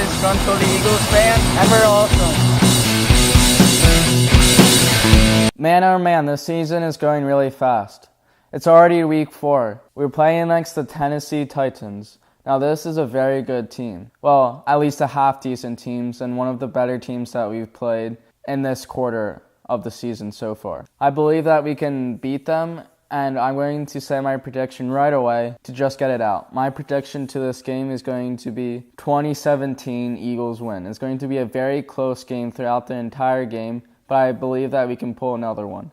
disgruntled Eagles fan, and we're awesome. Man, oh man, this season is going really fast. It's already week 4. We're playing against the Tennessee Titans. Now this is a very good team. Well, at least a half-decent team and one of the better teams that we've played in this quarter of the season so far. I believe that we can beat them, and I'm going to say my prediction right away to just get it out. My prediction to this game is going to be 2017 Eagles win. It's going to be a very close game throughout the entire game, but I believe that we can pull another one.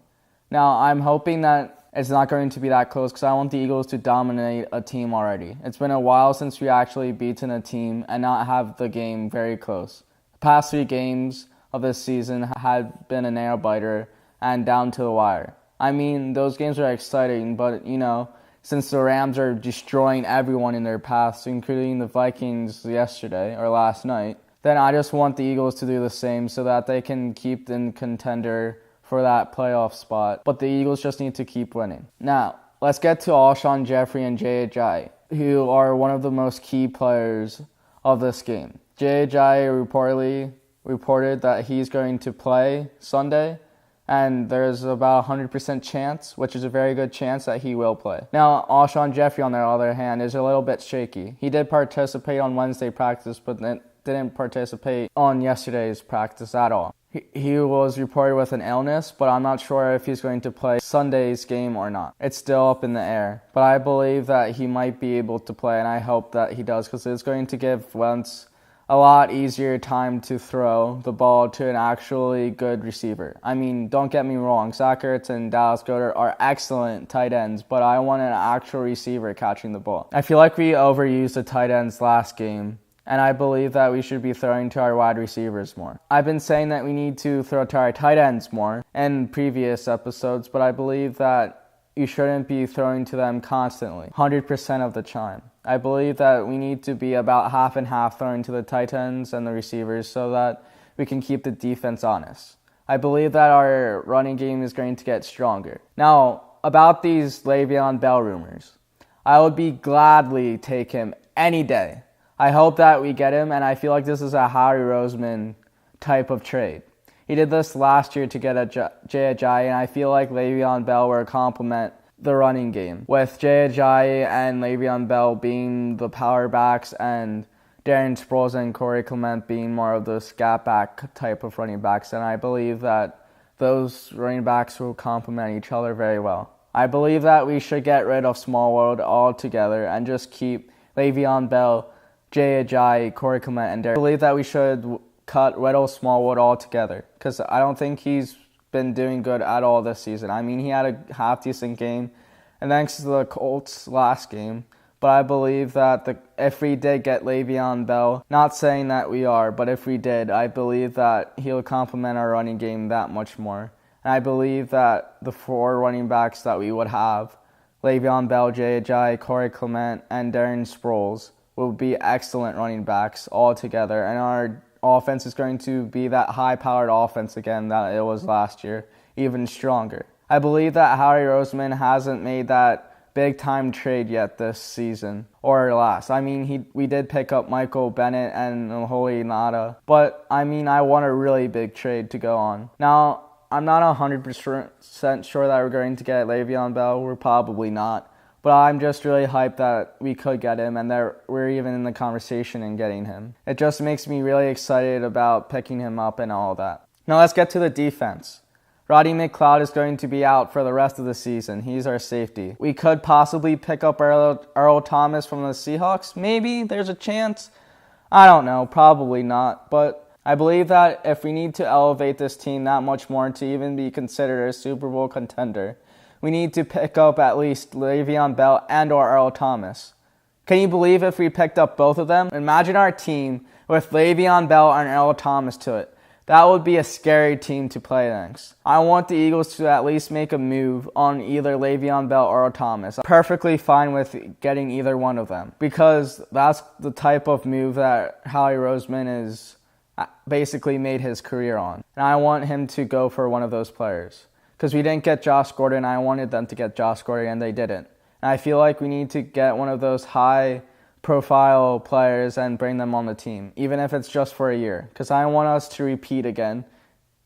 Now, I'm hoping that it's not going to be that close because I want the Eagles to dominate a team already. It's been a while since we actually beaten a team and not have the game very close. The past 3 games of this season had been a nail-biter and down to the wire. I mean, those games are exciting, but, since the Rams are destroying everyone in their paths, including the Vikings yesterday or last night, then I just want the Eagles to do the same so that they can keep in contender for that playoff spot. But the Eagles just need to keep winning. Now, let's get to Alshon Jeffrey and Jay Ajayi, who are one of the most key players of this game. Jay Ajayi reported that he's going to play Sunday, and there's about a 100% chance, which is a very good chance, that he will play. Now, Alshon Jeffrey, on the other hand, is a little bit shaky. He did participate on Wednesday practice, but then didn't participate on yesterday's practice at all. He was reported with an illness, but I'm not sure if he's going to play Sunday's game or not. It's still up in the air. But I believe that he might be able to play, and I hope that he does, because it's going to give Wentz a lot easier time to throw the ball to an actually good receiver. I mean, don't get me wrong, Zach Ertz and Dallas Goedert are excellent tight ends, but I want an actual receiver catching the ball. I feel like we overused the tight ends last game, and I believe that we should be throwing to our wide receivers more. I've been saying that we need to throw to our tight ends more in previous episodes, but I believe that you shouldn't be throwing to them constantly, 100% of the time. I believe that we need to be about half and half throwing to the tight ends and the receivers so that we can keep the defense honest. I believe that our running game is going to get stronger. Now, about these Le'Veon Bell rumors, I would be gladly take him any day. I hope that we get him, and I feel like this is a Howie Roseman type of trade. He did this last year to get a Jay Ajayi, and I feel like Le'Veon Bell will complement the running game, with Jay Ajayi and Le'Veon Bell being the power backs and Darren Sproles and Corey Clement being more of the scat back type of running backs, and I believe that those running backs will complement each other very well. I believe that we should get rid of Smallwood altogether and just keep Le'Veon Bell, Jay Ajayi, Corey Clement, and Darren. I believe that we should cut Weddle Smallwood altogether because I don't think he's been doing good at all this season. I mean, he had a half-decent game, and thanks to the Colts last game. But I believe that if we did get Le'Veon Bell, not saying that we are, but if we did, I believe that he'll complement our running game that much more. And I believe that the 4 running backs that we would have, Le'Veon Bell, Jay Ajayi, Corey Clement, and Darren Sproles, will be excellent running backs all together. And our offense is going to be that high-powered offense again that it was last year, even stronger. I believe that Howie Roseman hasn't made that big-time trade yet this season, or last. I mean, we did pick up Michael Bennett and Holy Nada, but I mean, I want a really big trade to go on. Now, I'm not 100% sure that we're going to get Le'Veon Bell. We're probably not. But I'm just really hyped that we could get him and that we're even in the conversation in getting him. It just makes me really excited about picking him up and all that. Now let's get to the defense. Roddy McLeod is going to be out for the rest of the season. He's our safety. We could possibly pick up Earl Thomas from the Seahawks. Maybe there's a chance. I don't know. Probably not. But I believe that if we need to elevate this team that much more to even be considered a Super Bowl contender, we need to pick up at least Le'Veon Bell and or Earl Thomas. Can you believe if we picked up both of them? Imagine our team with Le'Veon Bell and Earl Thomas to it. That would be a scary team to play against. I want the Eagles to at least make a move on either Le'Veon Bell or Earl Thomas. I'm perfectly fine with getting either one of them because that's the type of move that Howie Roseman is basically made his career on. And I want him to go for one of those players. Because we didn't get Josh Gordon. I wanted them to get Josh Gordon, and they didn't. And I feel like we need to get one of those high profile players and bring them on the team, even if it's just for a year, because I want us to repeat again,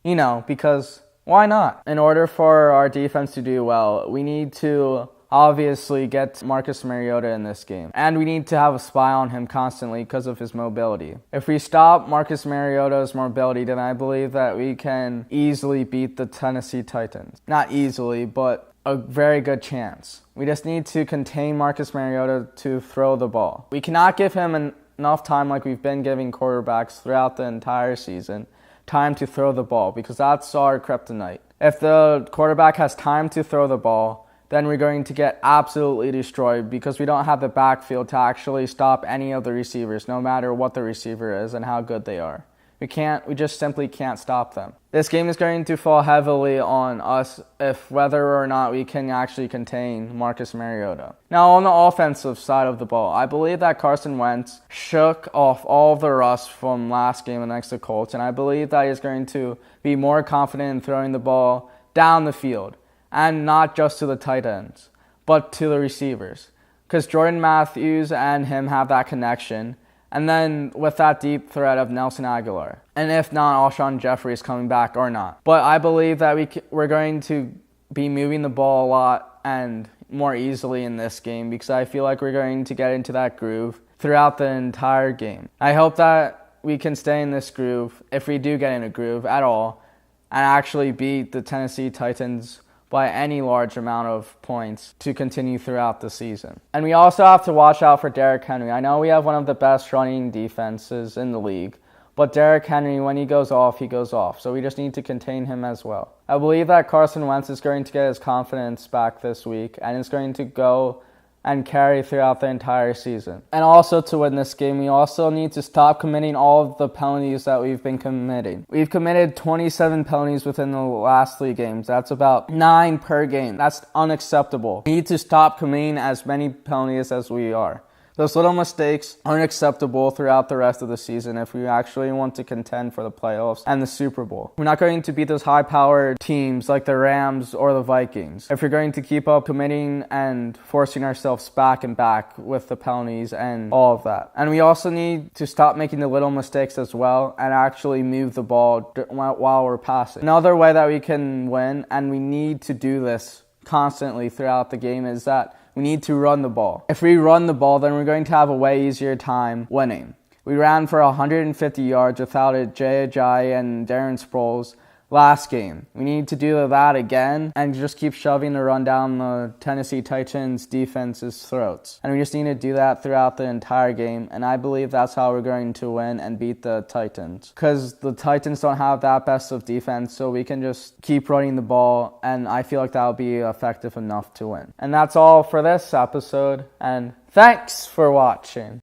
because why not? In order for our defense to do well, we need to obviously get Marcus Mariota in this game. And we need to have a spy on him constantly because of his mobility. If we stop Marcus Mariota's mobility, then I believe that we can easily beat the Tennessee Titans. Not easily, but a very good chance. We just need to contain Marcus Mariota to throw the ball. We cannot give him enough time like we've been giving quarterbacks throughout the entire season, time to throw the ball, because that's our kryptonite. If the quarterback has time to throw the ball, then we're going to get absolutely destroyed because we don't have the backfield to actually stop any of the receivers, no matter what the receiver is and how good they are. We just simply can't stop them. This game is going to fall heavily on us if whether or not we can actually contain Marcus Mariota. Now, on the offensive side of the ball, I believe that Carson Wentz shook off all of the rust from last game against the Colts, and I believe that he's going to be more confident in throwing the ball down the field, and not just to the tight ends, but to the receivers. Because Jordan Matthews and him have that connection, and then with that deep threat of Nelson Aguilar. And if not, Alshon Jeffrey is coming back or not. But I believe that we're going to be moving the ball a lot and more easily in this game, because I feel like we're going to get into that groove throughout the entire game. I hope that we can stay in this groove, if we do get in a groove at all, and actually beat the Tennessee Titans by any large amount of points to continue throughout the season. And we also have to watch out for Derrick Henry. I know we have one of the best running defenses in the league, but Derrick Henry, when he goes off, he goes off. So we just need to contain him as well. I believe that Carson Wentz is going to get his confidence back this week and is going to go and carry throughout the entire season. And also, to win this game, we also need to stop committing all of the penalties that we've been committing. We've committed 27 penalties within the last 3 games. That's about 9 per game. That's unacceptable. We need to stop committing as many penalties as we are. Those little mistakes aren't acceptable throughout the rest of the season if we actually want to contend for the playoffs and the Super Bowl. We're not going to beat those high-powered teams like the Rams or the Vikings if we're going to keep up committing and forcing ourselves back and back with the penalties and all of that. And we also need to stop making the little mistakes as well and actually move the ball while we're passing. Another way that we can win, and we need to do this constantly throughout the game, is that we need to run the ball. If we run the ball, then we're going to have a way easier time winning. We ran for 150 yards without Jay Ajayi and Darren Sproles last game. We need to do that again and just keep shoving the run down the Tennessee Titans defense's throats. And we just need to do that throughout the entire game, and I believe that's how we're going to win and beat the Titans. Because the Titans don't have that best of defense, so we can just keep running the ball, and I feel like that'll be effective enough to win. And that's all for this episode, and thanks for watching.